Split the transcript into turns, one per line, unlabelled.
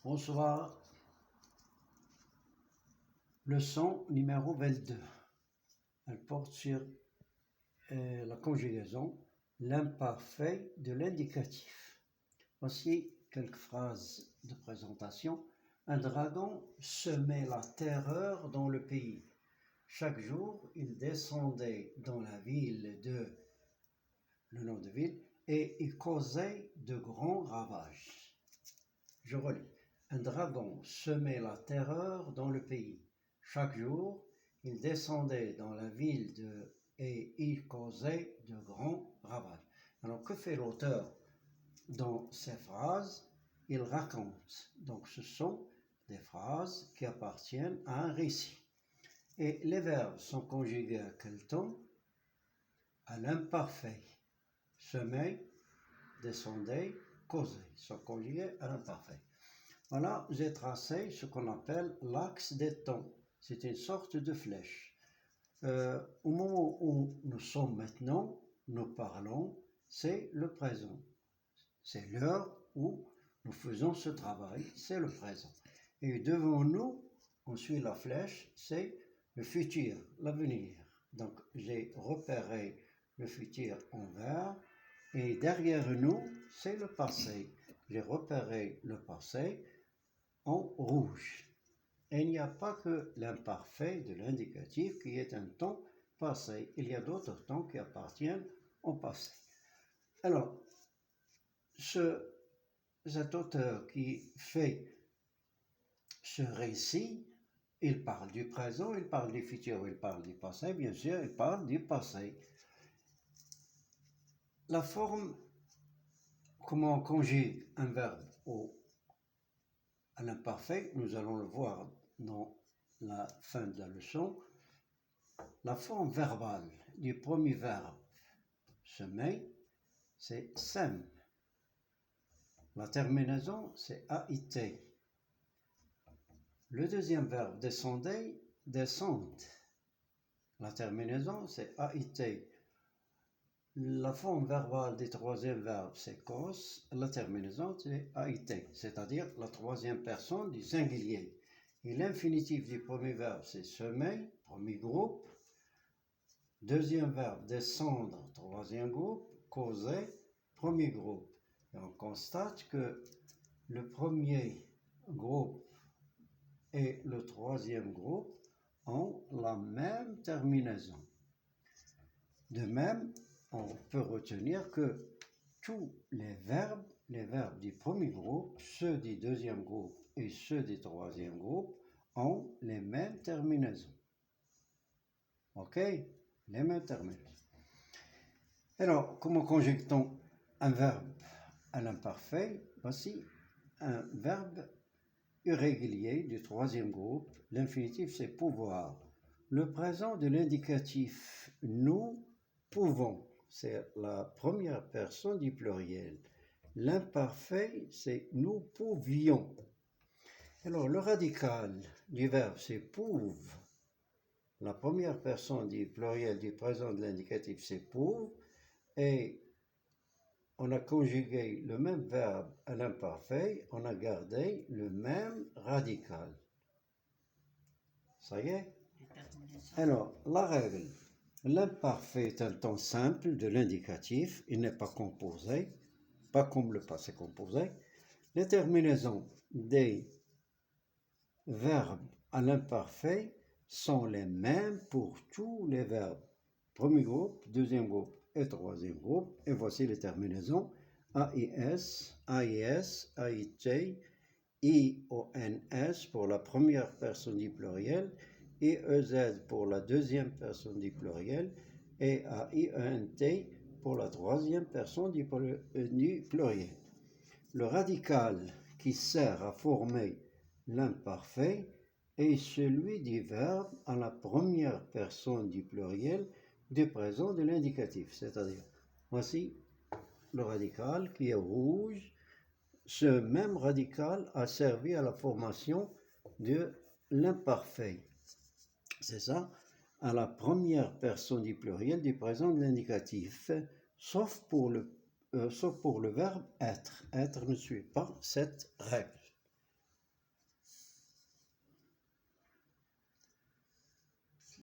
Bonsoir. Leçon numéro 22. Elle porte sur la conjugaison, l'imparfait de l'indicatif. Voici quelques phrases de présentation. Un dragon semait la terreur dans le pays. Chaque jour, il descendait dans la ville le nom de ville, et il causait de grands ravages. Je relis. Un dragon semait la terreur dans le pays. Chaque jour, il descendait dans la ville et il causait de grands ravages. Alors, que fait l'auteur dans ces phrases? Il raconte. Donc, ce sont des phrases qui appartiennent à un récit. Et les verbes sont conjugués à quel temps? À l'imparfait. Semer, descendait, causer sont conjugués à l'imparfait. Voilà, j'ai tracé ce qu'on appelle l'axe des temps. C'est une sorte de flèche. Au moment où nous sommes maintenant, nous parlons, c'est le présent. C'est l'heure où nous faisons ce travail, c'est le présent. Et devant nous, on suit la flèche, c'est le futur, l'avenir. Donc, j'ai repéré le futur en vert. Et derrière nous, c'est le passé. J'ai repéré le passé en rouge. Et il n'y a pas que l'imparfait de l'indicatif qui est un temps passé. Il y a d'autres temps qui appartiennent au passé. Alors, cet auteur qui fait ce récit, il parle du présent, il parle du futur, il parle du passé, bien sûr, il parle du passé. La forme, comment on conjugue un verbe à l'imparfait, nous allons le voir dans la fin de la leçon. La forme verbale du premier verbe semer, c'est sem. La terminaison, c'est ait. Le deuxième verbe descendez, descende. La terminaison, c'est ait. La forme verbale du troisième verbe, c'est cos. La terminaison, c'est ait, c'est-à-dire la troisième personne du singulier. Et l'infinitif du premier verbe, c'est semer, premier groupe. Deuxième verbe, descendre, troisième groupe. Causer, premier groupe. Et on constate que le premier groupe et le troisième groupe ont la même terminaison. De même, on peut retenir que tous les verbes du premier groupe, ceux du deuxième groupe et ceux du troisième groupe, ont les mêmes terminaisons. Ok? Les mêmes terminaisons. Alors, comment conjugue-t-on un verbe à l'imparfait? Voici un verbe irrégulier du troisième groupe. L'infinitif, c'est pouvoir. Le présent de l'indicatif, nous pouvons. C'est la première personne du pluriel. L'imparfait, c'est nous pouvions. Alors, le radical du verbe, c'est pouve. La première personne du pluriel du présent de l'indicatif, c'est pouve. Et on a conjugué le même verbe à l'imparfait, on a gardé le même radical. Ça y est? Alors, la règle. L'imparfait est un temps simple de l'indicatif, il n'est pas composé, pas comme le passé composé. Les terminaisons des verbes à l'imparfait sont les mêmes pour tous les verbes. Premier groupe, deuxième groupe et troisième groupe. Et voici les terminaisons AIS, AIS, AIT, IONS pour la première personne du pluriel, IEZ pour la deuxième personne du pluriel et AIENT pour la troisième personne du pluriel. Le radical qui sert à former l'imparfait est celui du verbe à la première personne du pluriel du présent de l'indicatif, c'est-à-dire, voici le radical qui est rouge. Ce même radical a servi à la formation de l'imparfait. C'est ça, à la première personne du pluriel du présent de l'indicatif, sauf pour le verbe être. Être ne suit pas cette règle.